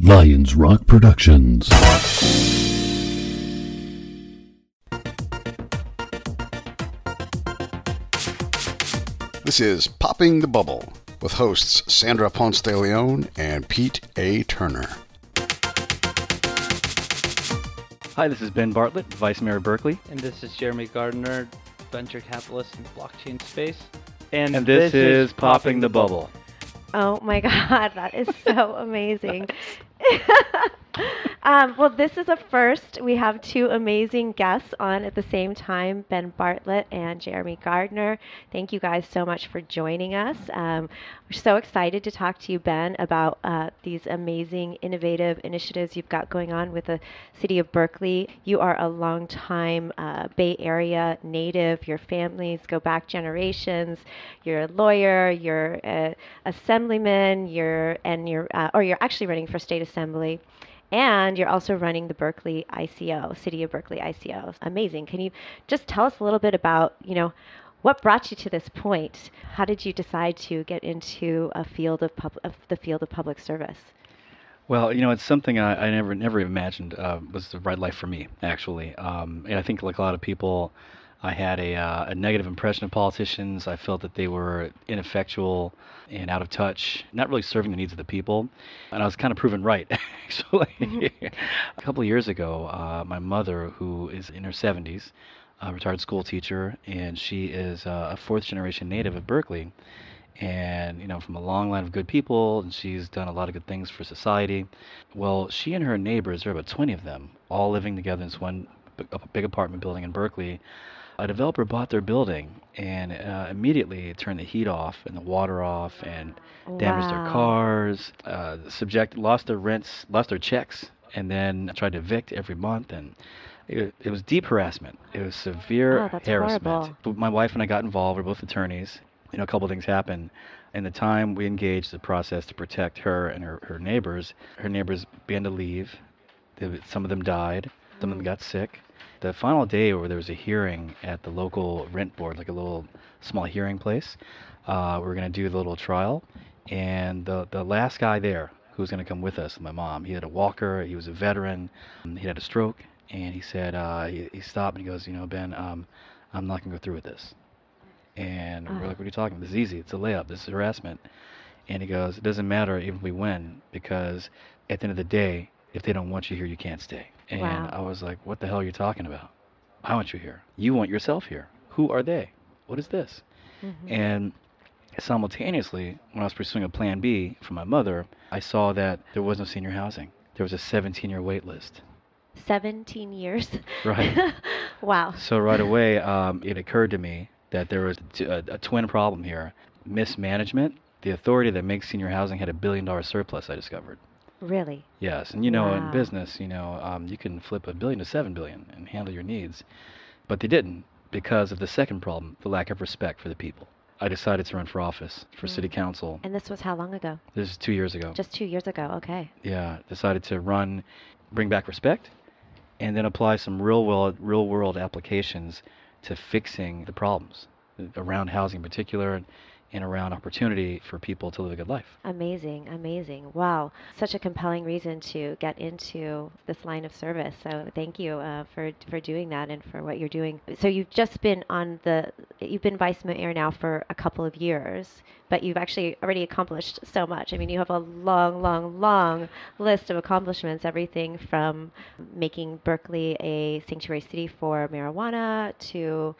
Lions Rock Productions. This is Popping the Bubble with hosts Sandra Ponce de Leon and Pete A. Turner. Hi, this is Ben Bartlett, Vice Mayor of Berkeley. And this is Jeremy Gardner, venture capitalist in the blockchain space. And this is Popping the Bubble. Oh my God, that is so amazing. Well, this is a first. We have two amazing guests on at the same time, Ben Bartlett and Jeremy Gardner. Thank you guys so much for joining us. We're so excited to talk to you, Ben, about these amazing, innovative initiatives you've got going on with the city of Berkeley. You are a longtime Bay Area native. Your families go back generations. You're a lawyer. You're an assemblyman. You're actually running for state assembly. And you're also running the Berkeley ICO, City of Berkeley ICO. Amazing. Can you just tell us a little bit about, what brought you to this point? How did you decide to get into the field of public service? Well, it's something I never imagined was the right life for me, actually. And I think like a lot of people, I had a negative impression of politicians. I felt that they were ineffectual and out of touch, not really serving the needs of the people. And I was kind of proven right, actually. A couple of years ago, my mother, who is in her 70s, a retired school teacher, and she is a fourth-generation native of Berkeley. And, from a long line of good people, and she's done a lot of good things for society. Well, she and her neighbors, there are about 20 of them, all living together in this one big apartment building in Berkeley. A developer bought their building and immediately turned the heat off and the water off and damaged their cars, lost their rents, lost their checks, and then tried to evict every month. And it was deep harassment. It was severe harassment. Horrible. My wife and I got involved. We're both attorneys. A couple of things happened. In the time we engaged the process to protect her and her neighbors began to leave. Some of them died. Some of them got sick. The final day where there was a hearing at the local rent board, like a little small hearing place, we were going to do the little trial. And the last guy there who was going to come with us, my mom, he had a walker, he was a veteran, he had a stroke, and he said, he stopped and he goes, Ben, I'm not going to go through with this. And we're like, what are you talking about? This is easy. It's a layup. This is harassment. And he goes, it doesn't matter even if we win, because at the end of the day, if they don't want you here, you can't stay. And I was like, what the hell are you talking about? I want you here. You want yourself here. Who are they? What is this? Mm-hmm. And simultaneously, when I was pursuing a plan B for my mother, I saw that there was no senior housing. There was a 17-year wait list. 17 years? Right. Wow. So right away, it occurred to me that there was a twin problem here. Mismanagement. The authority that makes senior housing had $1 billion surplus, I discovered. Really? Yes, and in business, you can flip $1 billion to $7 billion and handle your needs. But they didn't, because of the second problem, the lack of respect for the people. I decided to run for office, for city council. And this was how long ago? This is 2 years ago. Just 2 years ago, okay. Yeah, decided to bring back respect, and then apply some real world applications to fixing the problems around housing in particular, and around opportunity for people to live a good life. Amazing, amazing. Wow. Such a compelling reason to get into this line of service. So thank you for doing that and for what you're doing. So you've just been you've been vice mayor now for a couple of years, but you've actually already accomplished so much. I mean, you have a long list of accomplishments, everything from making Berkeley a sanctuary city for marijuana to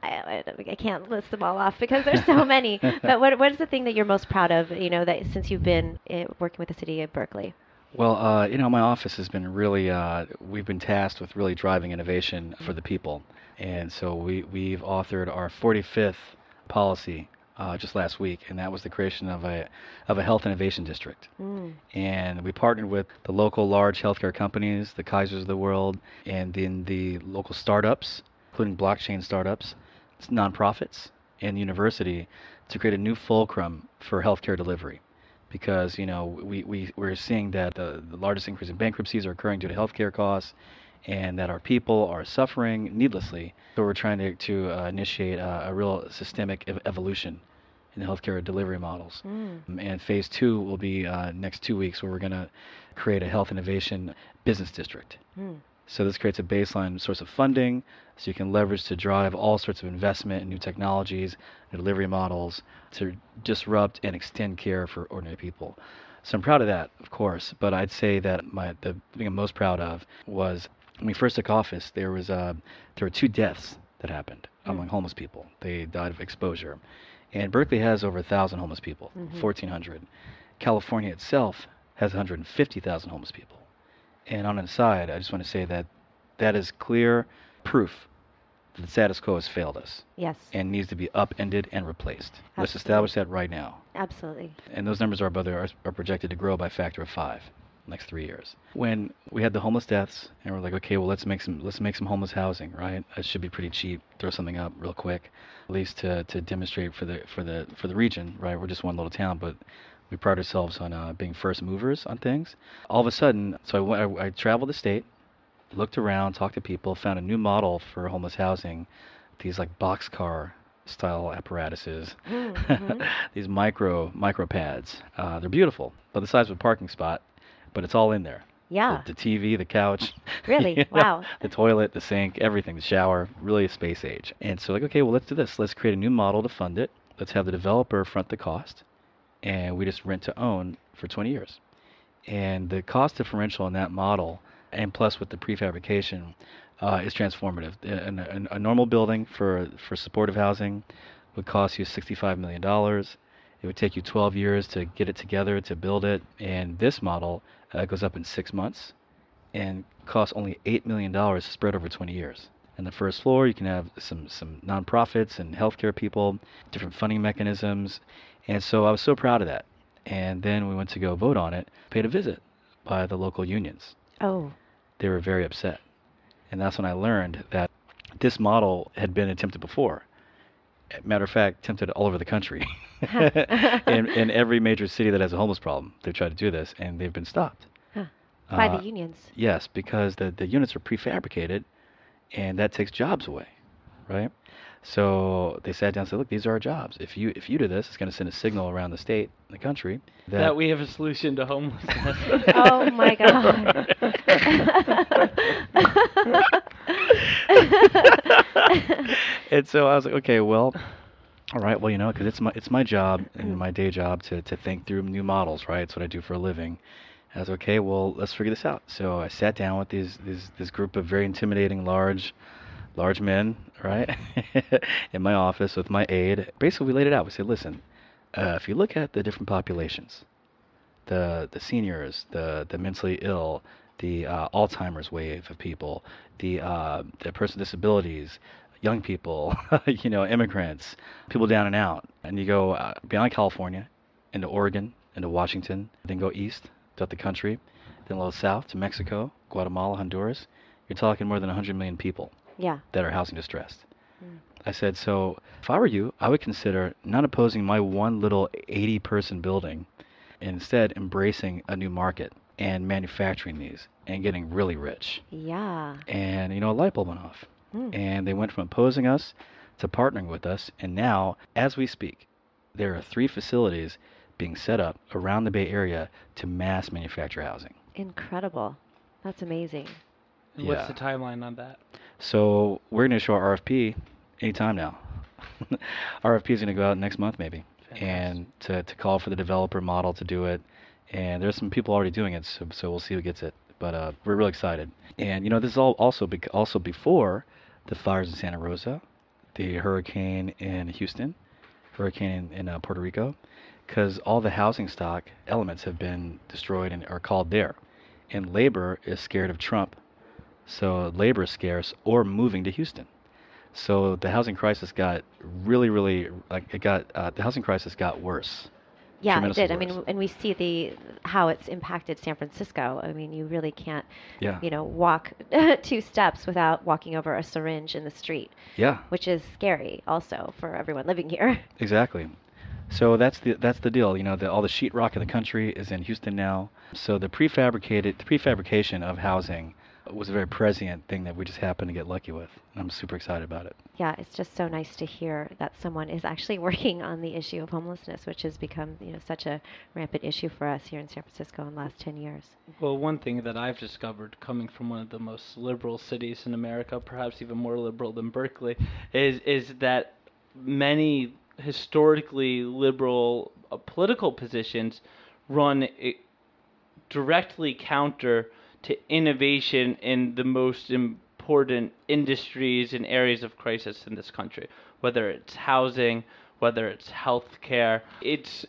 I can't list them all off because there's so many. But what is the thing that you're most proud of, that since you've been working with the city of Berkeley? Well, my office has been really, we've been tasked with really driving innovation for the people. And so we've authored our 45th policy just last week, and that was the creation of a health innovation district. And we partnered with the local large healthcare companies, the Kaisers of the world, and then the local startups, including blockchain startups, nonprofits, and the university, to create a new fulcrum for healthcare delivery. Because we're seeing that the largest increase in bankruptcies are occurring due to healthcare costs, and that our people are suffering needlessly. So we're trying to initiate a real systemic evolution in and healthcare delivery models. And phase 2 will be next 2 weeks, where we're going to create a health innovation business district. So this creates a baseline source of funding, so you can leverage to drive all sorts of investment in new technologies, new delivery models, to disrupt and extend care for ordinary people. So I'm proud of that, of course, but I'd say that the thing I'm most proud of was when we first took office, there were 2 deaths that happened among homeless people. They died of exposure. And Berkeley has over 1,000 homeless people, 1,400. California itself has 150,000 homeless people. And on an aside, I just want to say that that is clear proof that the status quo has failed us. Yes. And needs to be upended and replaced. Absolutely. Let's establish that right now. Absolutely. And those numbers are projected to grow by a factor of 5 in the next 3 years. When we had the homeless deaths, and we're like, okay, well, let's make some homeless housing, right? It should be pretty cheap. Throw something up real quick, at least to demonstrate for the region, right? We're just one little town, but we pride ourselves on being first movers on things. All of a sudden, so I traveled the state, looked around, talked to people, found a new model for homeless housing, these like boxcar style apparatuses, these micro pads. They're beautiful, about the size of a parking spot, but it's all in there. Yeah. The TV, the couch. Really? Wow. The toilet, the sink, everything, the shower, really space age. And so like, okay, well, let's do this. Let's create a new model to fund it. Let's have the developer front the cost, and we just rent to own for 20 years. And the cost differential in that model, and plus with the prefabrication, is transformative. A normal building for supportive housing would cost you $65 million. It would take you 12 years to get it together, to build it. And this model goes up in 6 months and costs only $8 million spread over 20 years. And the first floor, you can have some nonprofits and healthcare people, different funding mechanisms. And so I was so proud of that. And then we went to go vote on it, paid a visit by the local unions. Oh. They were very upset. And that's when I learned that this model had been attempted before. Matter of fact, attempted all over the country. in every major city that has a homeless problem, they tried to do this, and they've been stopped. By the unions. Yes, because the units are prefabricated, and that takes jobs away, right? So they sat down and said, look, these are our jobs. If you do this, it's going to send a signal around the state and the country that we have a solution to homelessness. Oh my God. And so I was like, okay, well, all right, well, because it's my job and my day job to think through new models, right? It's what I do for a living. I was okay, well, let's figure this out. So I sat down with this group of very intimidating large men, right, in my office with my aide. Basically, we laid it out. We said, listen, if you look at the different populations, the seniors, the mentally ill, the Alzheimer's wave of people, the person with disabilities, young people, immigrants, people down and out, and you go beyond California, into Oregon, into Washington, then go east throughout the country, then a little south to Mexico, Guatemala, Honduras, you're talking more than 100 million people. Yeah. That are housing distressed. I said, so if I were you, I would consider not opposing my one little 80-person building, and instead embracing a new market and manufacturing these and getting really rich. Yeah. And, a light bulb went off. And they went from opposing us to partnering with us. And now, as we speak, there are 3 facilities being set up around the Bay Area to mass manufacture housing. Incredible. That's amazing. And what's the timeline on that? So we're going to show our RFP anytime now. RFP is going to go out next month maybe. Fantastic. And to call for the developer model to do it. And there's some people already doing it, so we'll see who gets it. But we're really excited. And, this is all also before the fires in Santa Rosa, the hurricane in Houston, hurricane in Puerto Rico, because all the housing stock elements have been destroyed and are called there. And labor is scared of Trump. So labor is scarce or moving to Houston. So the housing crisis got really, the housing crisis got worse. Yeah, it did. Worse. I mean, and we see how it's impacted San Francisco. I mean, you really can't, walk 2 steps without walking over a syringe in the street. Yeah. Which is scary also for everyone living here. Exactly. So that's the deal. All the sheetrock in the country is in Houston now. So the prefabrication of housing was a very prescient thing that we just happened to get lucky with. And I'm super excited about it. Yeah, it's just so nice to hear that someone is actually working on the issue of homelessness, which has become, such a rampant issue for us here in San Francisco in the last 10 years. Well, one thing that I've discovered coming from one of the most liberal cities in America, perhaps even more liberal than Berkeley, is that many historically liberal political positions run directly counter to innovation in the most important industries and areas of crisis in this country, whether it's housing, whether it's healthcare. It's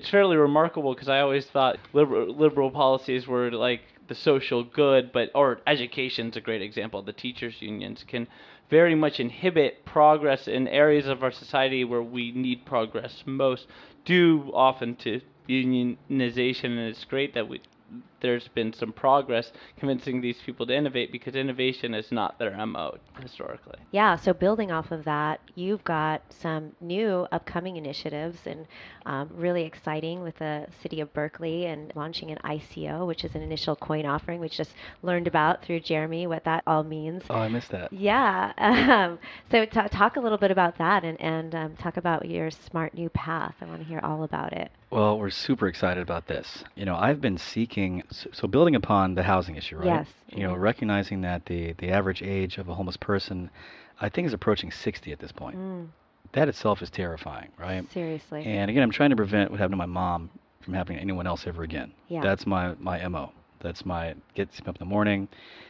fairly remarkable because I always thought liberal policies were like the social good, or education's a great example. The teachers unions can very much inhibit progress in areas of our society where we need progress most, due often to unionization, and it's great that there's been some progress convincing these people to innovate, because innovation is not their MO historically. Yeah, so building off of that, you've got some new upcoming initiatives and really exciting with the city of Berkeley and launching an ICO, which is an initial coin offering, which just learned about through Jeremy what that all means. Oh, I missed that. Yeah. So talk a little bit about that and talk about your smart new path. I want to hear all about it. Well, we're super excited about this. I've been seeking, so building upon the housing issue, right? Yes. Recognizing that the average age of a homeless person, I think, is approaching 60 at this point. That itself is terrifying, right? Seriously. And again, I'm trying to prevent what happened to my mom from happening to anyone else ever again. Yeah. That's my MO. That's my get up in the morning.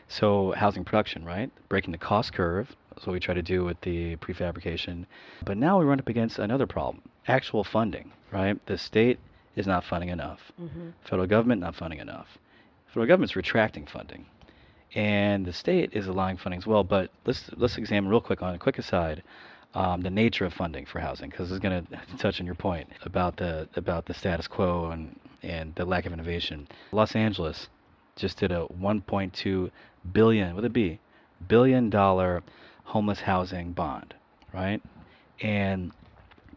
So housing production, right? Breaking the cost curve. That's what we try to do with the prefabrication. But now we run up against another problem. Actual funding, right? The state is not funding enough. Federal government not funding enough. Federal government's retracting funding. And the state is allowing funding as well. But let's examine real quick, on a quick aside, the nature of funding for housing, because it's going to touch on your point about the status quo and the lack of innovation. Los Angeles just did a $1.2 billion, with a B, billion-dollar homeless housing bond, right? And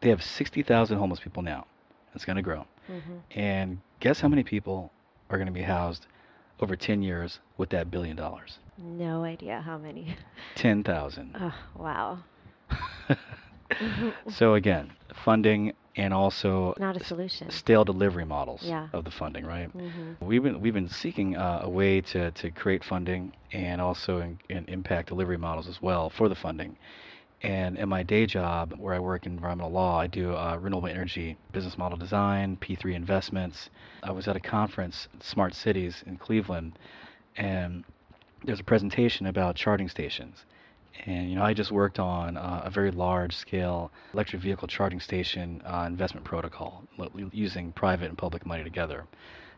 they have 60,000 homeless people now. It's going to grow. And guess how many people are going to be housed over 10 years with that $1 billion? No idea how many. 10,000. Oh, wow. So again, funding and also Not a solution. stale delivery models Yeah. of the funding, right? We've been seeking a way to create funding and also impact delivery models as well for the funding. And in my day job, where I work in environmental law, I do renewable energy business model design, P3 investments. I was at a conference, Smart Cities in Cleveland, and there's a presentation about charging stations. And I just worked on a very large-scale electric vehicle charging station investment protocol, using private and public money together,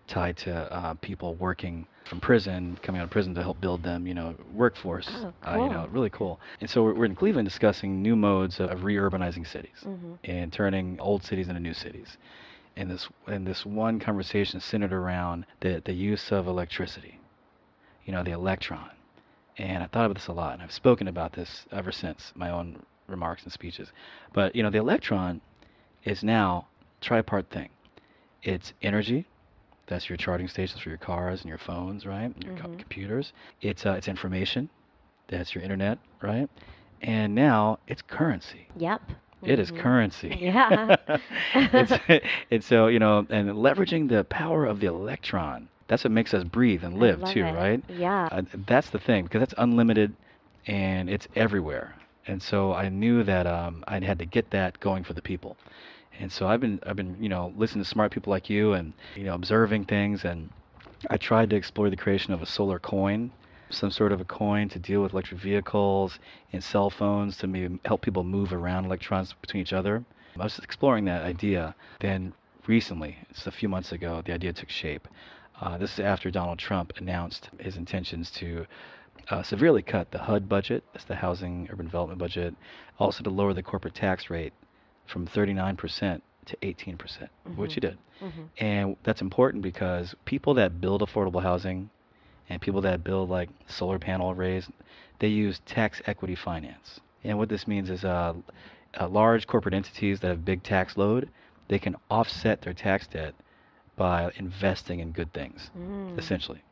tied to people working from prison, coming out of prison, to help build them, workforce. Oh, cool. Really cool. And so we're in Cleveland discussing new modes of re-urbanizing cities and turning old cities into new cities. And this one conversation centered around the use of electricity, the electron. And I thought about this a lot, and I've spoken about this ever since, my own remarks and speeches. But, the electron is now a tripart thing. It's energy. That's your charging stations for your cars and your phones, right? And your computers. It's information. That's your internet, right? And now it's currency. Yep. It is currency. Yeah. It's so, and leveraging the power of the electron. That's what makes us breathe and live too, it. right? Yeah. That's the thing, because that's unlimited and it's everywhere. And so I knew that I had to get that going for the people. And so I've been listening to smart people like you and observing things, and I tried to explore the creation of a solar coin, some sort of a coin to deal with electric vehicles and cell phones, to maybe help people move around electrons between each other. I was exploring that idea. Then recently, just a few months ago, the idea took shape. This is after Donald Trump announced his intentions to severely cut the HUD budget, that's the Housing Urban Development budget, also to lower the corporate tax rate from 39% to 18%, which he did. And that's important because people that build affordable housing and people that build like solar panel arrays, they use tax equity finance. And what this means is large corporate entities that have big tax load, they can offset their tax debt by investing in good things, essentially.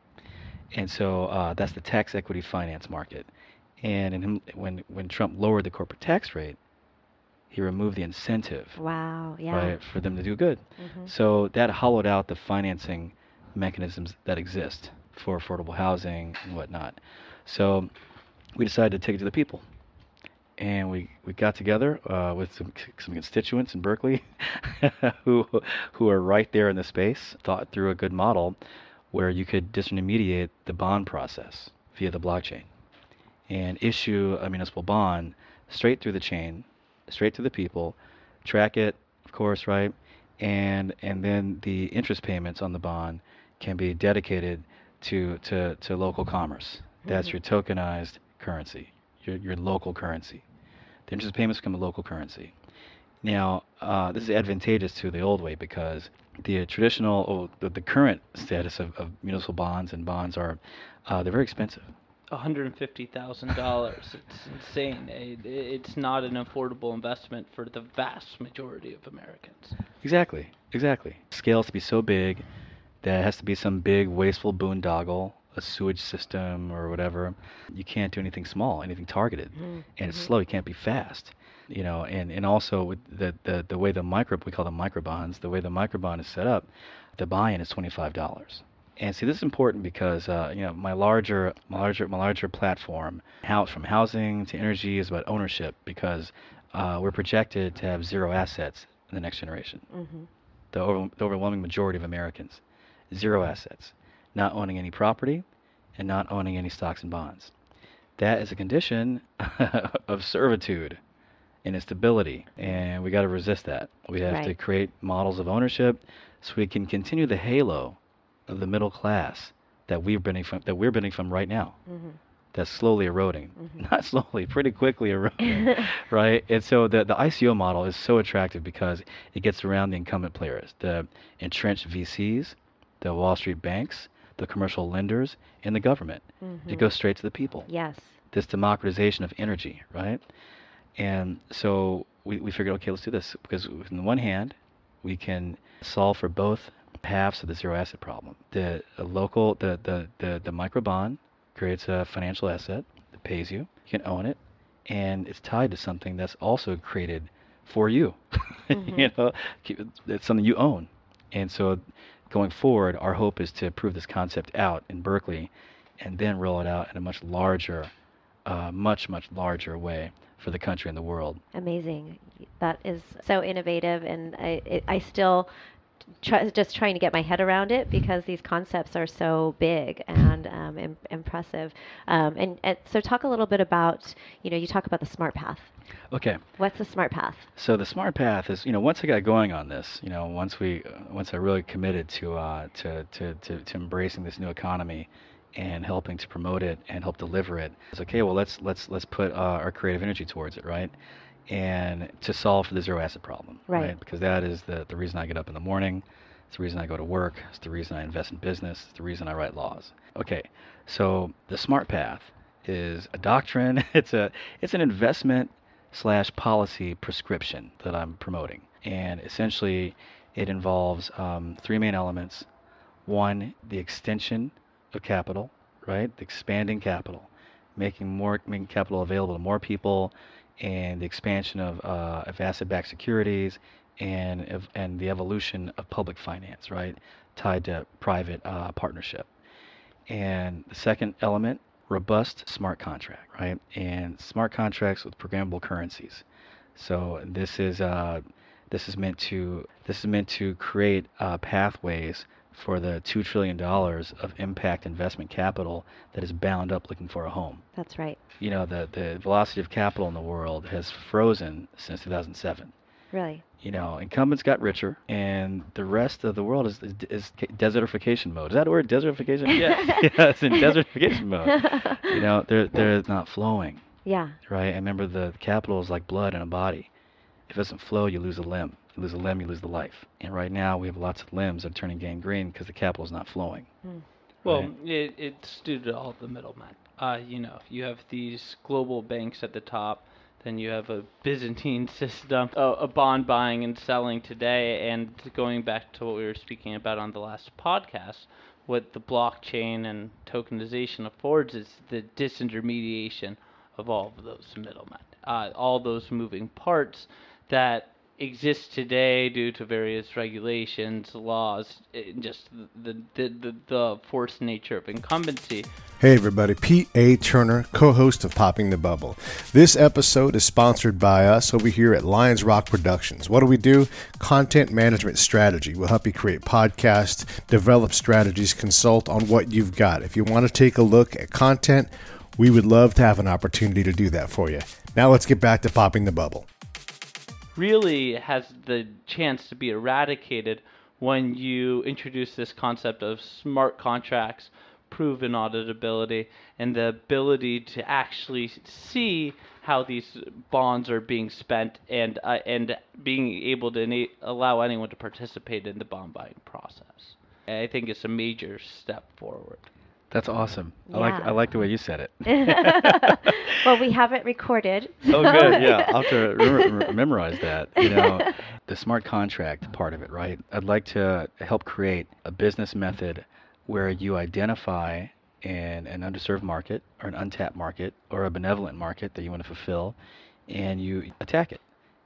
And so that's the tax equity finance market. And when Trump lowered the corporate tax rate, he removed the incentive, Wow. Yeah. right, for them to do good. Hmm. So that hollowed out the financing mechanisms that exist for affordable housing and whatnot. So we decided to take it to the people. And we got together with some constituents in Berkeley who who are right there in the space, thought through a good model where you could disintermediate the bond process via the blockchain and issue a municipal bond straight through the chain, straight to the people, track it, of course, right? And then the interest payments on the bond can be dedicated to local commerce. That's Hmm. your tokenized currency, your local currency. The interest payments become a local currency. Now, this is advantageous to the old way because the traditional, the current status of municipal bonds and bonds are, they're very expensive. $150,000. It's insane. It's not an affordable investment for the vast majority of Americans. Exactly, exactly. Scale has to be so big that it has to be some big wasteful boondoggle, a sewage system or whatever. You can't do anything small, anything targeted, and it's Hmm. slow. You can't be fast, and also with the way we call them microbonds, the way the microbond is set up, the buy-in is $25. And see, this is important because my larger platform, from housing to energy, is about ownership because we're projected to have zero assets in the next generation. Hmm. The overwhelming majority of Americans, zero assets, not owning any property, and not owning any stocks and bonds. That is a condition of servitude and instability, and we got to resist that. We have to Right. create models of ownership so we can continue the halo of the middle class that we're benefiting from right now. Hmm. That's slowly eroding, Hmm. not slowly, pretty quickly eroding, right? And so the ICO model is so attractive because it gets around the incumbent players, the entrenched VCs, the Wall Street banks, the commercial lenders, and the government. It Hmm. goes straight to the people. Yes. This democratization of energy, right? And so we figured, okay, let's do this because on the one hand, we can solve for both halves of the zero asset problem. The micro bond creates a financial asset that pays you. You can own it, and it's tied to something that's also created for you. Hmm. you know, it's something you own. And so going forward, our hope is to prove this concept out in Berkeley, and then roll it out in a much larger way for the country and the world. Amazing. That is so innovative, and I still just trying to get my head around it because these concepts are so big and impressive. And so, talk a little bit about, you talk about the smart path. Okay, What's the smart path? so the smart path is, once I got going on this, once I really committed to embracing this new economy and helping to promote it and help deliver it, it's okay. Well, let's put our creative energy towards it, right? And to solve for the zero asset problem, Right. right? Because that is the reason I get up in the morning. It's the reason I go to work. It's the reason I invest in business. It's the reason I write laws. Okay, so the smart path is a doctrine. It's an investment slash policy prescription that I'm promoting. And essentially, it involves three main elements. One, the extension of capital, right? The expanding capital, making capital available to more people, and the expansion of asset-backed securities, and the evolution of public finance, right? Tied to private partnership. And the second element, robust smart contract, right? And smart contracts with programmable currencies. So this is meant to create pathways for the $2 trillion of impact investment capital that is bound up looking for a home. That's right. The velocity of capital in the world has frozen since 2007. Really. Incumbents got richer, and the rest of the world is desertification mode. Is that a word, desertification? Yes. Yeah, it's in desertification mode. They're not flowing, Yeah. right? I remember the capital is like blood in a body. If it doesn't flow, you lose a limb. You lose a limb, you lose the life. And right now, we have lots of limbs that are turning gangrene because the capital is not flowing. Mm. Well, Right? it's due to all the middlemen. You have these global banks at the top, then you have a Byzantine system, a bond buying and selling today, and going back to what we were speaking about on the last podcast, what the blockchain and tokenization affords is the disintermediation of all of those middlemen, all those moving parts that exist today due to various regulations, laws, just the forced nature of incumbency. Hey everybody, Pete A. Turner, co-host of Popping the Bubble. This episode is sponsored by us over here at Lions Rock Productions. What do we do? Content management strategy. We'll help you create podcasts, develop strategies, consult on what you've got. If you want to take a look at content, we would love to have an opportunity to do that for you. Now let's get back to Popping the Bubble. Really has the chance to be eradicated when you introduce this concept of smart contracts, proven auditability, and the ability to actually see how these bonds are being spent, and being able to allow anyone to participate in the bond buying process. I think it's a major step forward. That's awesome. Yeah. I like the way you said it. Well, we have it recorded. Oh, good. Yeah, I'll have to memorize that. You know, the smart contract part of it, right? I'd like to help create a business method where you identify an underserved market or an untapped market or a benevolent market that you want to fulfill, and you attack it.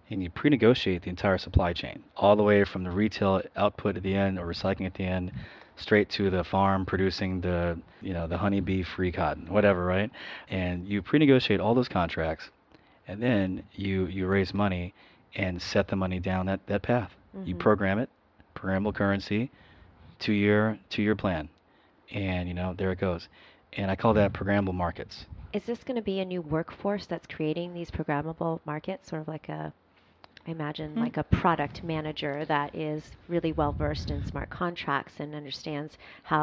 And you pre-negotiate the entire supply chain, all the way from the retail output at the end or recycling at the end, straight to the farm producing the honeybee free cotton, whatever, right? And you pre-negotiate all those contracts, and then you raise money and set the money down that path. Mm-hmm. You program it, programmable currency, two-year plan, and there it goes. And I call that programmable markets. Is this going to be a new workforce that's creating these programmable markets, sort of like like a product manager that is really well versed in smart contracts and understands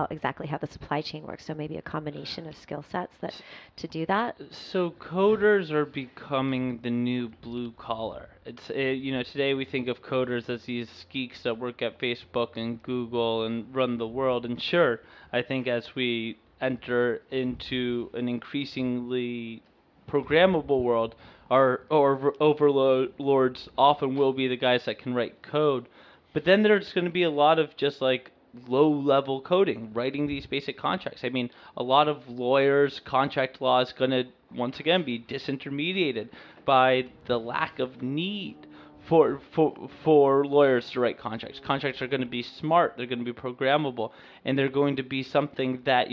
exactly how the supply chain works? So maybe a combination of skill sets to do that. So coders are becoming the new blue collar. Today we think of coders as these geeks that work at Facebook and Google and run the world. And sure, I think as we enter into an increasingly programmable world, our overlords often will be the guys that can write code. But then there's going to be a lot of just like low-level coding, writing these basic contracts. I mean, a lot of lawyers, contract law is going to, once again, be disintermediated by the lack of need for lawyers to write contracts. Contracts are going to be smart, they're going to be programmable, and they're going to be something that,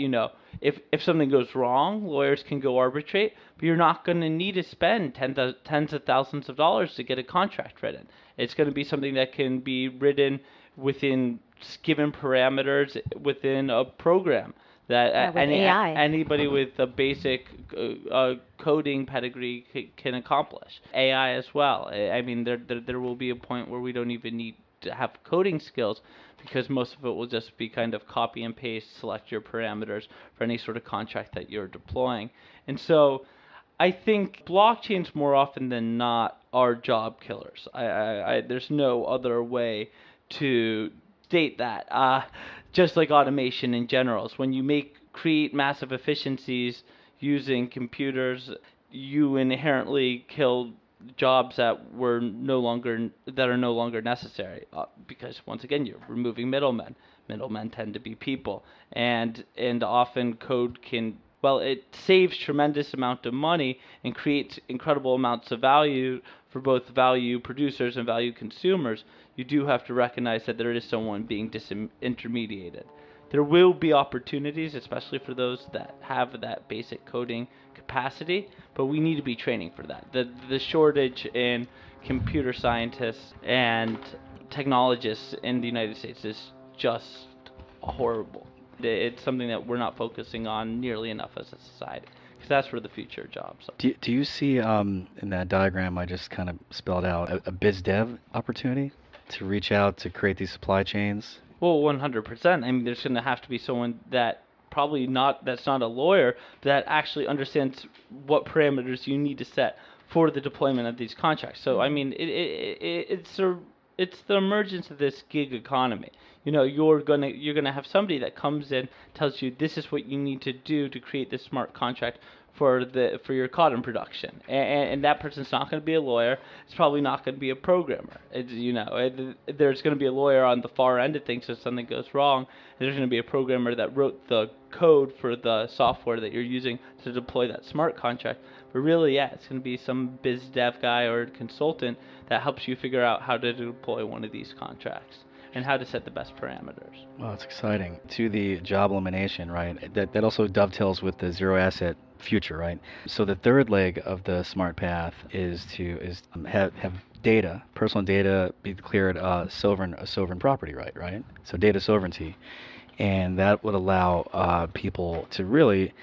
if something goes wrong, lawyers can go arbitrate, but you're not going to need to spend tens of thousands of dollars to get a contract written. It's going to be something that can be written within given parameters within a program that anybody with a basic coding pedigree can accomplish. AI as well. I mean, there will be a point where we don't even need to have coding skills, because most of it will just be kind of copy and paste, select your parameters for any sort of contract that you're deploying. And so I think blockchains more often than not are job killers. There's no other way to state that. Just like automation in general. So when you create massive efficiencies using computers, you inherently kill jobs that are no longer necessary, because once again you're removing middlemen. Middlemen tend to be people, and often code it saves tremendous amount of money and creates incredible amounts of value for both value producers and value consumers. You do have to recognize that there is someone being disintermediated. There will be opportunities, especially for those that have that basic coding capacity, but we need to be training for that. The shortage in computer scientists and technologists in the United States is just horrible. It's something that we're not focusing on nearly enough as a society, because that's where the future jobs are. Do you see in that diagram I just kind of spelled out a biz dev opportunity to reach out to create these supply chains? Well, 100%. I mean, there's going to have to be someone that's not a lawyer, that actually understands what parameters you need to set for the deployment of these contracts. So, I mean, it's the emergence of this gig economy. you're gonna have somebody that comes in, tells you this is what you need to do to create this smart contract for your cotton production, and that person's not going to be a lawyer. It's probably not going to be a programmer. There's going to be a lawyer on the far end of things if something goes wrong. There's going to be a programmer that wrote the code for the software that you're using to deploy that smart contract. But really, yeah, it's going to be some biz dev guy or consultant that helps you figure out how to deploy one of these contracts and how to set the best parameters. Well, it's exciting. To the job elimination, right? That also dovetails with the zero asset future, right? So the third leg of the smart path is have data, personal data, be declared a sovereign property right? So data sovereignty, and that would allow people to really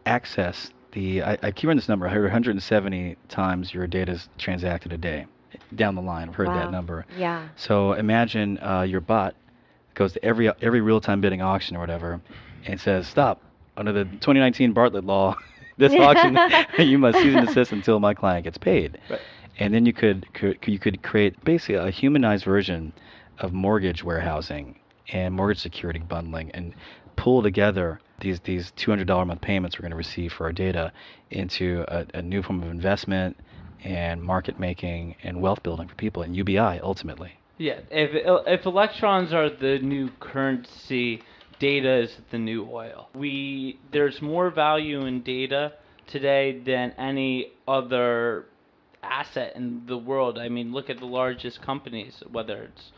access I keep hearing this number. I heard 170 times your data is transacted a day. Down the line, I've heard that number. Yeah. So imagine your bot goes to every real-time bidding auction or whatever, and says, "Stop! Under the 2019 Bartlett law, this auction you must cease and desist until my client gets paid." Right. And then you could create basically a humanized version of mortgage warehousing and mortgage security bundling, and pull together these $200 a month payments we're going to receive for our data into a new form of investment and market making and wealth building for people, and UBI ultimately. Yeah, if electrons are the new currency, data is the new oil. There's more value in data today than any other asset in the world. I mean, look at the largest companies, whether it's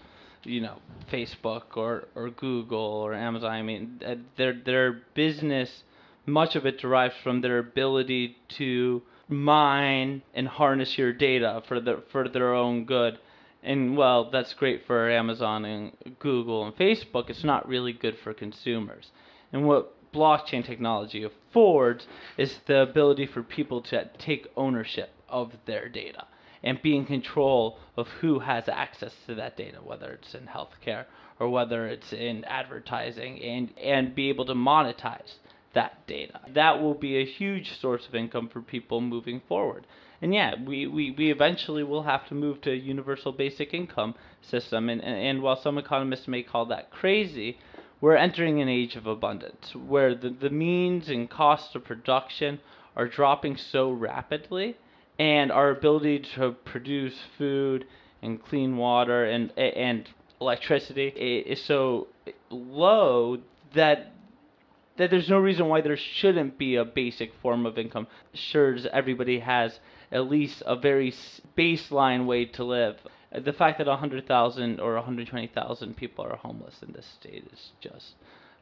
Facebook or Google or Amazon. I mean, their business, much of it derives from their ability to mine and harness your data for their own good. And well, that's great for Amazon and Google and Facebook. It's not really good for consumers. And what blockchain technology affords is the ability for people to take ownership of their data and be in control of who has access to that data, whether it's in healthcare or whether it's in advertising, and be able to monetize that data. That will be a huge source of income for people moving forward. And yeah, we eventually will have to move to a universal basic income system. And while some economists may call that crazy, we're entering an age of abundance where the means and costs of production are dropping so rapidly, and our ability to produce food and clean water and electricity is so low that there's no reason why there shouldn't be a basic form of income. Ensures everybody has at least a very baseline way to live. The fact that 100,000 or 120,000 people are homeless in this state is just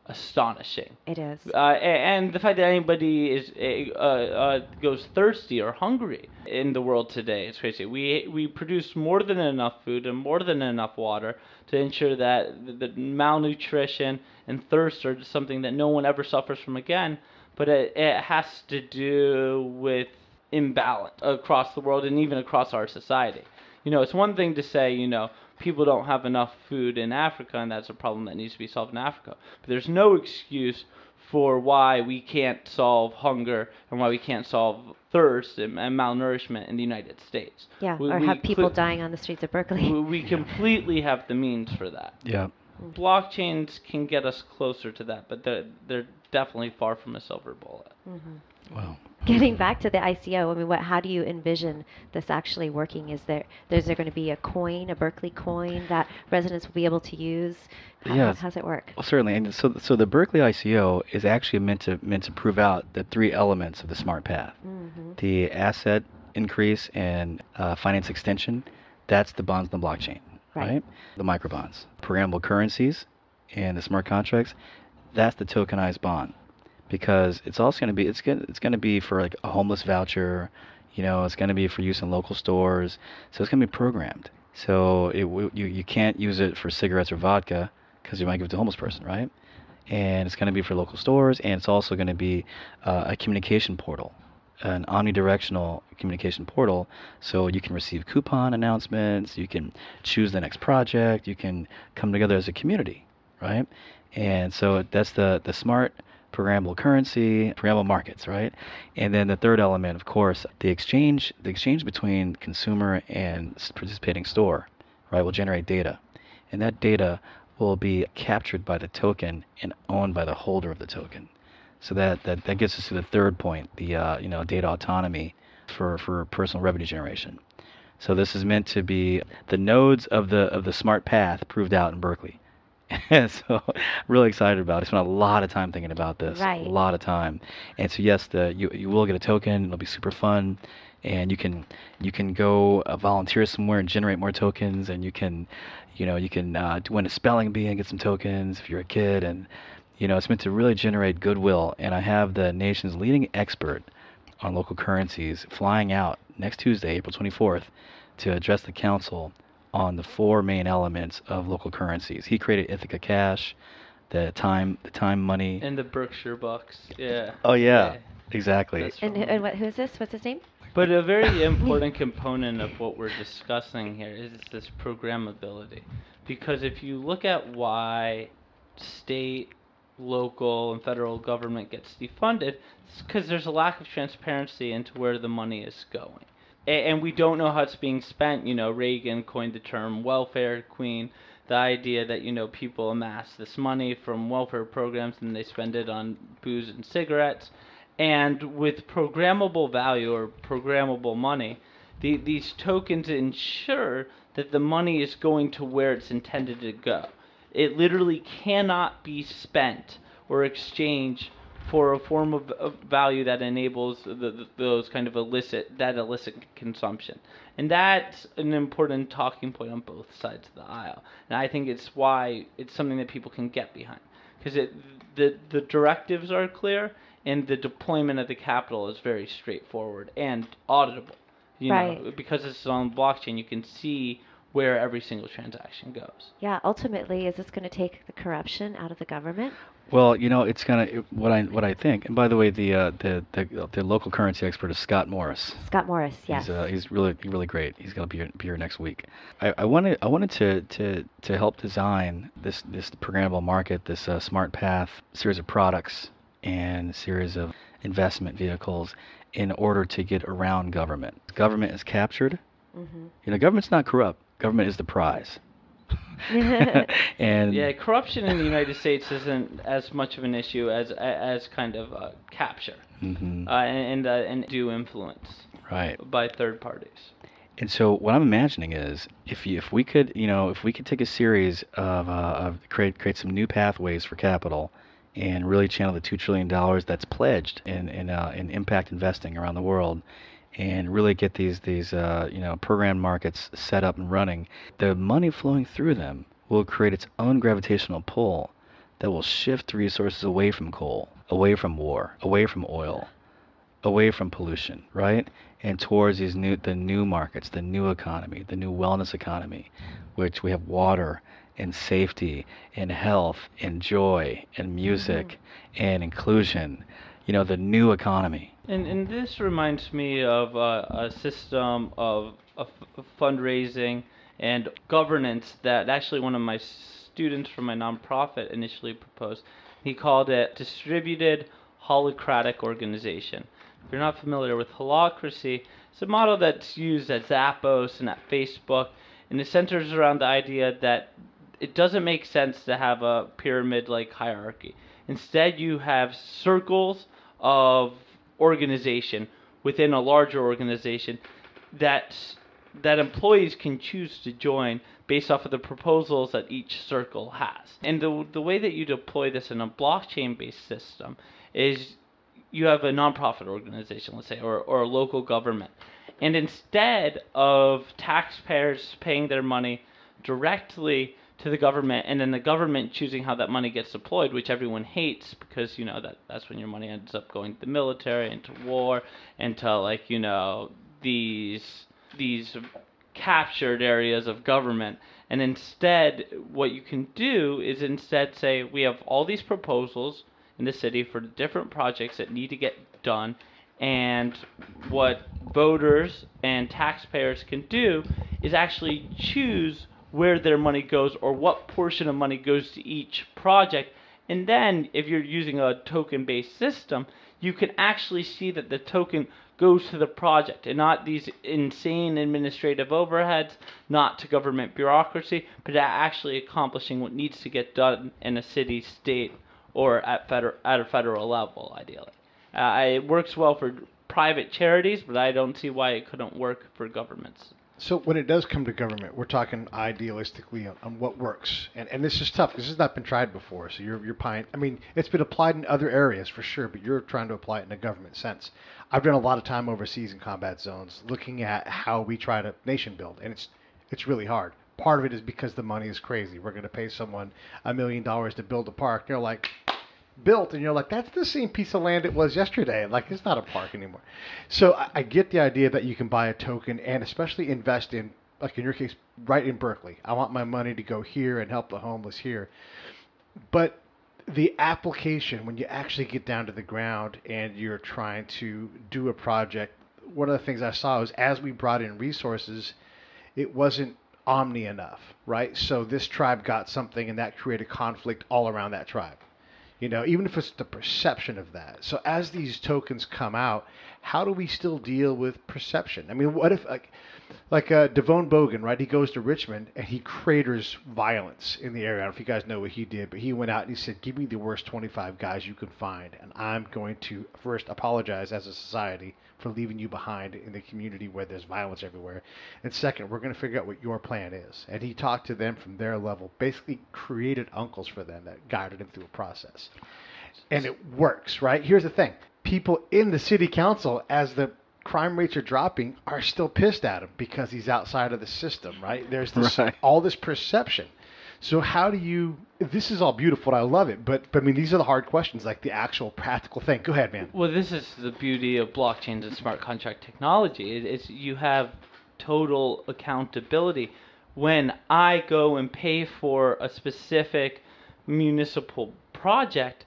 astonishing. It is. And the fact that anybody goes thirsty or hungry in the world today is crazy. We produce more than enough food and more than enough water to ensure that the malnutrition and thirst are just something that no one ever suffers from again. But it has to do with imbalance across the world and even across our society. It's one thing to say, people don't have enough food in Africa, and that's a problem that needs to be solved in Africa. But there's no excuse for why we can't solve hunger and why we can't solve thirst and malnourishment in the United States. Yeah, or have people dying on the streets of Berkeley. We completely have the means for that. Yeah. Blockchains can get us closer to that, but they're definitely far from a silver bullet. Mm-hmm. Wow. Getting back to the ICO, I mean, how do you envision this actually working? Is there going to be a coin, a Berkeley coin that residents will be able to use? How does it work? Well, certainly. And so the Berkeley ICO is actually meant to prove out the three elements of the smart path: the asset increase and finance extension. That's the bonds and the blockchain, right? The microbonds, programmable currencies, and the smart contracts. That's the tokenized bond. Because it's also going to be for like a homeless voucher, it's going to be for use in local stores, so it's going to be programmed. So you can't use it for cigarettes or vodka because you might give it to a homeless person, right? And it's going to be for local stores, and it's also going to be a communication portal, an omnidirectional communication portal, so you can receive coupon announcements, you can choose the next project, you can come together as a community, right? And so that's the smart programmable currency, programmable markets, right? And then the third element, of course, the exchange between consumer and participating store, right, will generate data. And that data will be captured by the token and owned by the holder of the token. So that gets us to the third point, the data autonomy for personal revenue generation. So this is meant to be the nodes of the smart path proved out in Berkeley. So really excited about it. I spent a lot of time thinking about this. Right. A lot of time. And so yes, you will get a token. It'll be super fun, and you can go volunteer somewhere and generate more tokens, and you can win a spelling bee and get some tokens if you're a kid, and it's meant to really generate goodwill. And I have the nation's leading expert on local currencies flying out next Tuesday, April 24th, to address the council on the four main elements of local currencies. He created Ithaca Cash, the time money, And the Berkshire Bucks. Yeah. Oh yeah, exactly. That's And who is this? What's his name? But a very important component of what we're discussing here is this programmability. Because if you look at why state, local, and federal government gets defunded, it's because there's a lack of transparency into where the money is going. And we don't know how it's being spent. Reagan coined the term welfare queen, the idea that, people amass this money from welfare programs and they spend it on booze and cigarettes. And with programmable value or programmable money, these tokens ensure that the money is going to where it's intended to go. It literally cannot be spent or exchanged for a form of value that enables those kind of illicit consumption. And that's an important talking point on both sides of the aisle. And I think it's why it's something that people can get behind. Because the directives are clear, and the deployment of the capital is very straightforward and auditable. Right. Because it's on blockchain, you can see where every single transaction goes. Yeah, ultimately, is this going to take the corruption out of the government? Well, it's what I think. And by the way, the local currency expert is Scott Morris. Scott Morris, yes. He's really great. He's going to be here next week. I wanted to help design this programmable market, this smart path series of products and series of investment vehicles in order to get around government. Government is captured. Mm-hmm. Government's not corrupt. Government is the prize. And yeah, corruption in the United States isn't as much of an issue as kind of capture and due influence by third parties. And so what I'm imagining is if we could take a series of create some new pathways for capital and really channel the $2 trillion that's pledged in impact investing around the world, and really get these programmed markets set up and running, the money flowing through them will create its own gravitational pull that will shift resources away from coal, away from war, away from oil, away from pollution, right? And towards the new markets, the new economy, the new wellness economy, which we have water and safety and health and joy and music and inclusion, the new economy. And this reminds me of a system of fundraising and governance that actually one of my students from my nonprofit initially proposed. He called it distributed holacratic organization. If you're not familiar with holacracy, it's a model that's used at Zappos and at Facebook, and it centers around the idea that it doesn't make sense to have a pyramid-like hierarchy. Instead, you have circles of organization within a larger organization that employees can choose to join based off of the proposals that each circle has. And the way that you deploy this in a blockchain-based system is you have a nonprofit organization, let's say, or a local government. And instead of taxpayers paying their money directly to the government, and then the government choosing how that money gets deployed, which everyone hates because that's when your money ends up going to the military and to war and to these captured areas of government. And instead, what you can do is instead say, we have all these proposals in the city for different projects that need to get done, and what voters and taxpayers can do is actually choose where their money goes or what portion of money goes to each project, And then if you're using a token-based system, you can actually see that the token goes to the project and not these insane administrative overheads, not to government bureaucracy, but actually accomplishing what needs to get done in a city, state, or at a federal level, ideally. It works well for private charities, but I don't see why it couldn't work for governments. So when it does come to government, we're talking idealistically on what works, and this is tough because this has not been tried before. So you're I mean, it's been applied in other areas for sure, but you're trying to apply it in a government sense. I've done a lot of time overseas in combat zones, looking at how we try to nation build, and it's really hard. Part of it is because the money is crazy. We're going to pay someone $1 million to build a park. They're like, built, and you're like, that's the same piece of land it was yesterday. Like, it's not a park anymore. So I get the idea that you can buy a token and especially invest in, like in your case, right in Berkeley. I want my money to go here and help the homeless here. But the application, when you actually get down to the ground and you're trying to do a project, one of the things I saw was as we brought in resources, it wasn't omni enough, right? So this tribe got something and that created conflict all around that tribe. You know, even if it's the perception of that. So as these tokens come out, how do we still deal with perception? I mean, what if, like Devone Bogan, right? He goes to Richmond and he craters violence in the area. I don't know if you guys know what he did, but he went out and he said, give me the worst 25 guys you can find, and I'm going to first apologize as a society for leaving you behind in the community where there's violence everywhere. And second, we're going to figure out what your plan is. And he talked to them from their level, basically created uncles for them that guided him through a process. And it works, right? Here's the thing. People in the city council, as the crime rates are dropping, are still pissed at him because he's outside of the system, right? There's this all this perception. So how do you, this is all beautiful, I love it, but I mean, these are the hard questions, like the actual practical thing. Go ahead, man. Well, this is the beauty of blockchains and smart contract technology. It's you have total accountability. When I go and pay for a specific municipal project,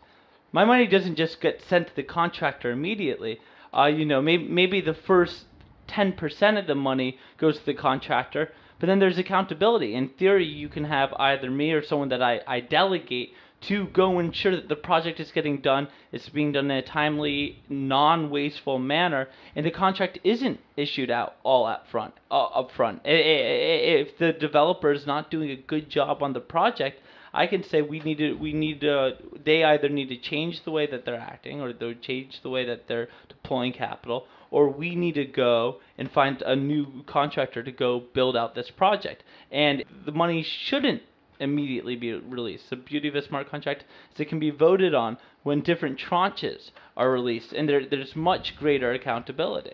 my money doesn't just get sent to the contractor immediately. Maybe the first 10% of the money goes to the contractor, but then there's accountability. In theory, you can have either me or someone that I delegate to go ensure that the project is getting done, it's being done in a timely, non-wasteful manner, and the contract isn't issued out all up front. If the developer is not doing a good job on the project, I can say they either need to change the way that they're acting, or they'll change the way that they're deploying capital, or we need to go and find a new contractor to go build out this project. And the money shouldn't immediately be released. The beauty of a smart contract is it can be voted on when different tranches are released, and there's much greater accountability.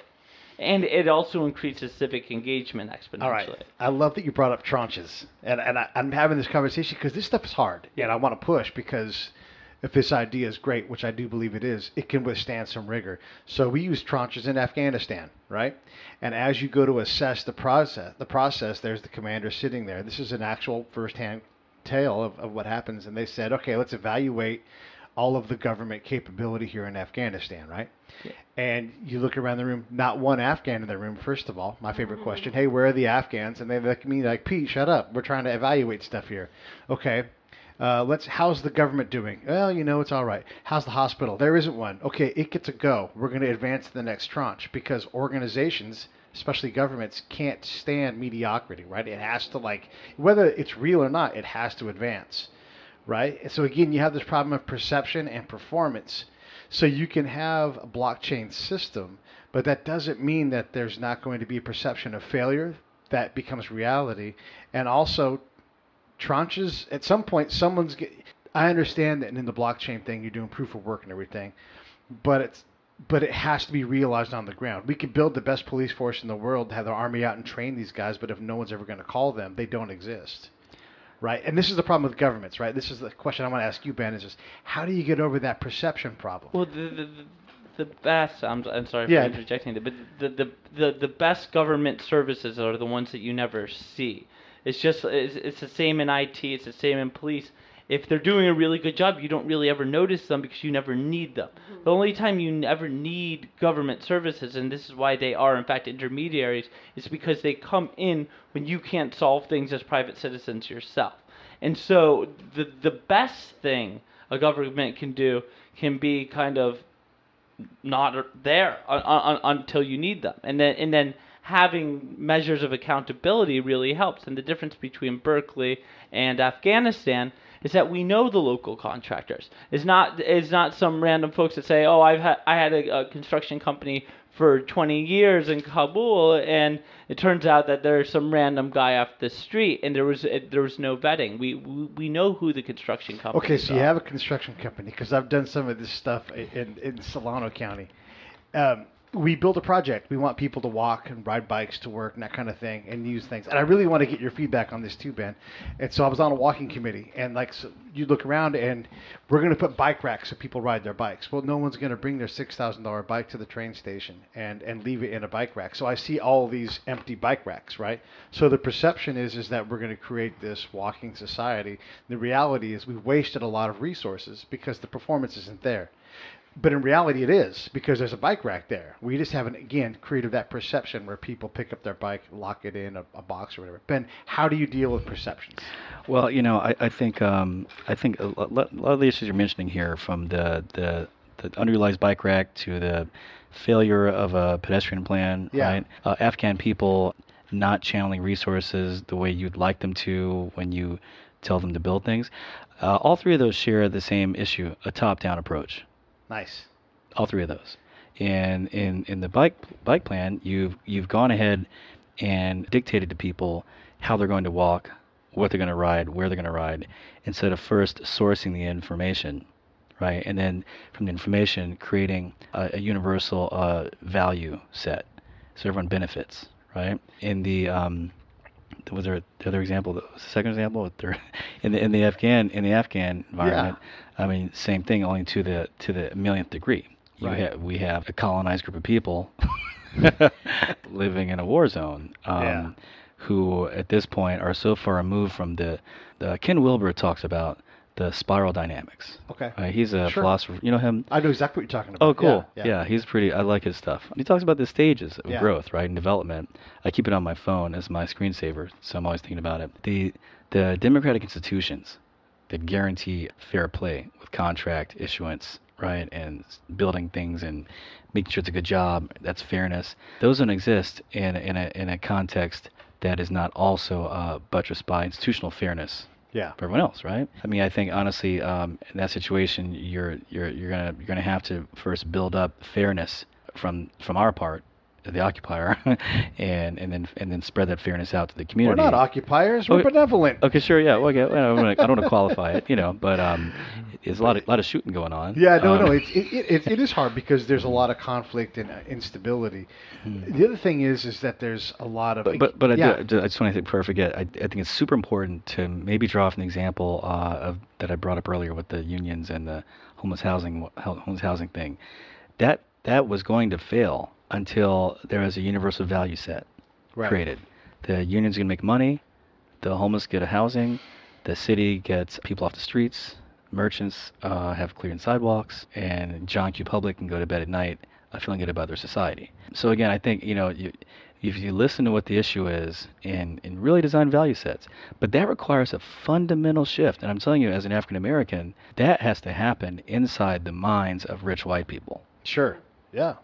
And it also increases civic engagement exponentially. All right. I love that you brought up tranches. And I'm having this conversation because this stuff is hard. And I want to push because if this idea is great, which I do believe it is, it can withstand some rigor. So we use tranches in Afghanistan, right? And as you go to assess the process, there's the commander sitting there. This is an actual firsthand tale of what happens. And they said, okay, let's evaluate all of the government capability here in Afghanistan, right? Yeah. And you look around the room, not one Afghan in the room, first of all. My favorite question, hey, where are the Afghans? And they look at me like, Pete, shut up. We're trying to evaluate stuff here. Okay, how's the government doing? Well, it's all right. How's the hospital? There isn't one. Okay, it gets a go. We're going to advance to the next tranche because organizations, especially governments, can't stand mediocrity, right? It has to, whether it's real or not, it has to advance, right? And so again, you have this problem of perception and performance. So you can have a blockchain system, but that doesn't mean that there's not going to be a perception of failure that becomes reality. And also, tranches, at some point, I understand that in the blockchain thing, you're doing proof of work and everything, but it has to be realized on the ground. We could build the best police force in the world, have their army out and train these guys, but if no one's ever going to call them, they don't exist. Right, and this is the problem with governments, right? This is the question I want to ask you, Ben, is just how do you get over that perception problem? Well, the best, I'm sorry for interjecting, but the best government services are the ones that you never see. It's the same in IT, it's the same in police. If they're doing a really good job, you don't really ever notice them because you never need them. The only time you ever need government services, and this is why they are, in fact, intermediaries, is because they come in when you can't solve things as private citizens yourself. And so the best thing a government can do can be kind of not there until you need them, and then having measures of accountability really helps. And the difference between Berkeley and Afghanistan is that we know the local contractors. It's not some random folks that say, oh, I had a construction company for 20 years in Kabul, and it turns out that there's some random guy off the street, and there was no vetting. We know who the construction company is. Okay, so you have a construction company, because I've done some of this stuff in Solano County. We build a project. We want people to walk and ride bikes to work and that kind of thing and use things. And I really want to get your feedback on this too, Ben. And so I was on a walking committee, and so you look around and we're going to put bike racks so people ride their bikes. Well, no one's going to bring their $6,000 bike to the train station and leave it in a bike rack. So I see all these empty bike racks, right? So the perception is that we're going to create this walking society. The reality is we've wasted a lot of resources because the performance isn't there. But in reality, it is, because there's a bike rack there. We just haven't, again, created that perception where people pick up their bike, lock it in a box or whatever. Ben, how do you deal with perceptions? Well, I think a lot of the issues you're mentioning here, from the underutilized bike rack to the failure of a pedestrian plan, right? Afghan people not channeling resources the way you'd like them to when you tell them to build things. All three of those share the same issue: a top-down approach. Nice. All three of those. And in the bike plan, you've gone ahead and dictated to people how they're going to walk, what they're going to ride, where they're going to ride, instead of first sourcing the information, right? And then from the information, creating a universal value set so everyone benefits, right? In the was there the other example? The second example, in the Afghan environment, I mean, same thing, only to the millionth degree. We have a colonized group of people living in a war zone, who at this point are so far removed from the Ken Wilber talks about the spiral dynamics. Okay. He's a philosopher. You know him? I know exactly what you're talking about. Oh, cool. Yeah, he's pretty. I like his stuff. He talks about the stages of growth, right, and development. I keep it on my phone as my screensaver, so I'm always thinking about it. The democratic institutions that guarantee fair play with contract issuance, right, and building things and making sure it's a good job, that's fairness. Those don't exist in a context that is not also buttressed by institutional fairness. Yeah. For everyone else, right? I mean, I think honestly, in that situation, you're gonna have to first build up fairness from our part, the occupier, and then spread that fairness out to the community. We're not occupiers. We're benevolent. Okay, sure, yeah. Well, I don't want to qualify it, but there's a lot of shooting going on. Yeah, no, it is hard because there's a lot of conflict and instability. The other thing is that there's a lot of. But I just want to say before I forget, I think it's super important to maybe draw from the example that I brought up earlier with the unions and the homeless housing thing. That was going to fail until there was a universal value set created. The union's going to make money, the homeless get a housing, the city gets people off the streets, merchants have cleared sidewalks, and John Q. Public can go to bed at night feeling good about their society. So again, I think, if you listen to what the issue is and really design value sets, but that requires a fundamental shift. And I'm telling you, as an African American, that has to happen inside the minds of rich white people. Sure. Yeah.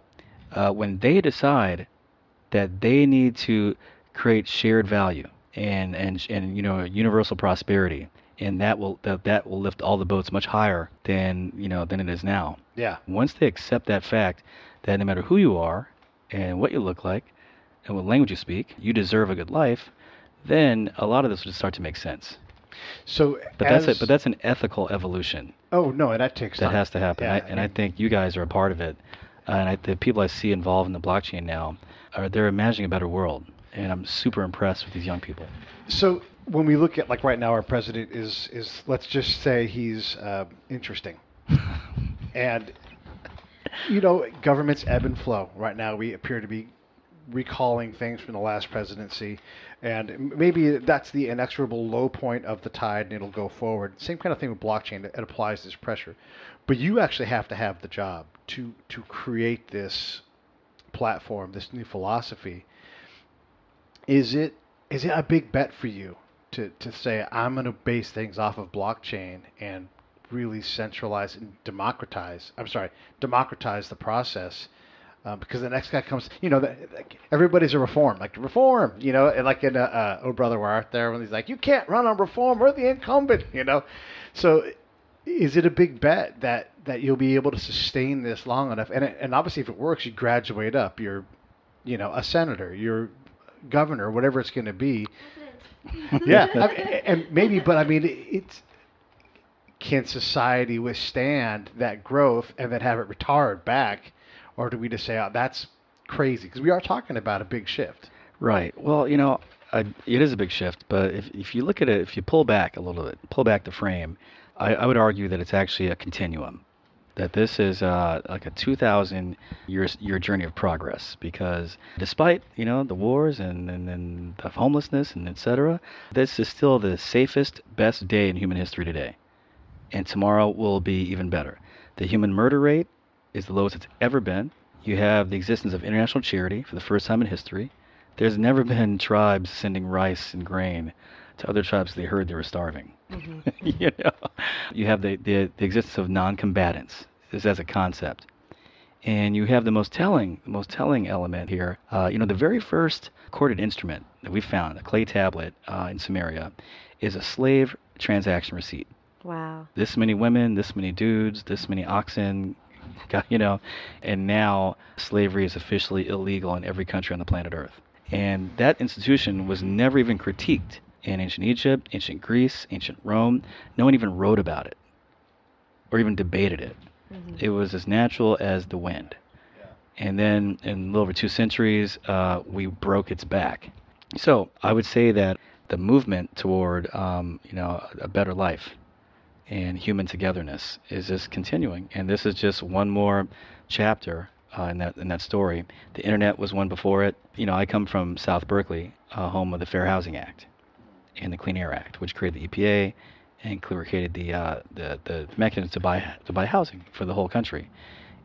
When they decide that they need to create shared value and universal prosperity, and that will lift all the boats much higher than it is now. Yeah. Once they accept that fact that no matter who you are and what you look like and what language you speak, you deserve a good life, then a lot of this will just start to make sense. So, that's an ethical evolution. Oh no, that takes time. That has to happen, Yeah, I think you guys are a part of it. And the people I see involved in the blockchain now they're imagining a better world, and I'm super impressed with these young people. So when we look at, like, right now, our president is let's just say he's interesting, and governments ebb and flow. Right now, we appear to be recalling things from the last presidency, and maybe that's the inexorable low point of the tide, and it'll go forward. Same kind of thing with blockchain. It applies this pressure, but you actually have to have the job to create this platform, this new philosophy. Is it a big bet for you to say, I'm going to base things off of blockchain and really centralize and democratize the process. Because the next guy comes, like, everybody's a reform, and like in Oh Brother Where Art Thou, when he's like, you can't run on reform, we're the incumbent. So is it a big bet that you'll be able to sustain this long enough? And obviously, if it works, you graduate up. You're, a senator, you're governor, whatever it's going to be. Yeah, and maybe, but I mean, can society withstand that growth and then have it retard back? Or do we just say, oh, that's crazy? Because we are talking about a big shift. Right. Well, it is a big shift, but if you look at it, if you pull back a little bit, pull back the frame, I would argue that it's actually a continuum, that this is like a 2,000 year journey of progress, because despite, the wars and the homelessness and et cetera, this is still the safest, best day in human history today. And tomorrow will be even better. The human murder rate is the lowest it's ever been. You have the existence of international charity for the first time in history. There's never been tribes sending rice and grain to other tribes they heard they were starving. Mm-hmm. You have the existence of non-combatants, this as a concept. And you have the most telling element here. The very first recorded instrument that we found, a clay tablet in Samaria, is a slave transaction receipt. Wow. This many women, this many dudes, this many oxen, and now slavery is officially illegal in every country on the planet Earth. And that institution was never even critiqued in ancient Egypt, ancient Greece, ancient Rome. No one even wrote about it or even debated it. Mm-hmm. It was as natural as the wind. Yeah. And then in a little over 2 centuries, we broke its back. So I would say that the movement toward, a better life and human togetherness is just continuing, and this is just one more chapter in that story. The internet was one before it. I come from South Berkeley, home of the Fair Housing Act and the Clean Air Act, which created the EPA and created the mechanism to buy housing for the whole country.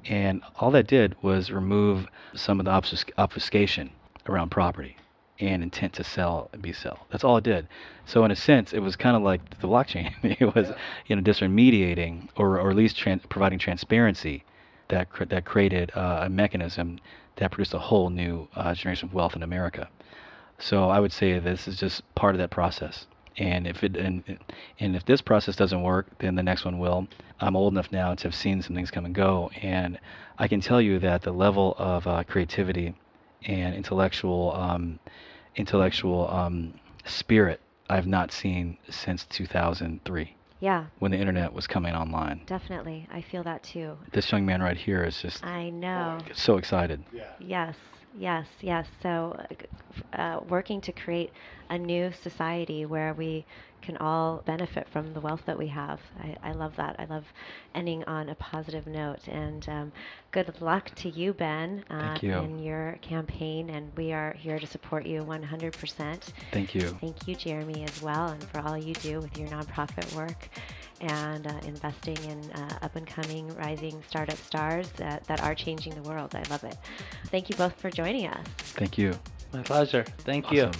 And all that did was remove some of the obfuscation around property and intent to sell and be sell. That's all it did. So in a sense, it was kind of like the blockchain. It was, disintermediating or at least providing transparency that created a mechanism that produced a whole new generation of wealth in America. So I would say this is just part of that process. And if this process doesn't work, then the next one will. I'm old enough now to have seen some things come and go, and I can tell you that the level of creativity and intellectual spirit I've not seen since 2003. Yeah. When the internet was coming online. Definitely. I feel that too. This young man right here is just... I know. So excited. Yeah. Yes. So working to create a new society where we can all benefit from the wealth that we have. I love that. I love ending on a positive note. And good luck to you, Ben, Thank you. in your campaign. And we are here to support you 100%. Thank you. Thank you, Jeremy, as well, and for all you do with your nonprofit work and investing in up-and-coming, rising startup stars that are changing the world. I love it. Thank you both for joining us. Thank you. My pleasure. Thank Awesome. you.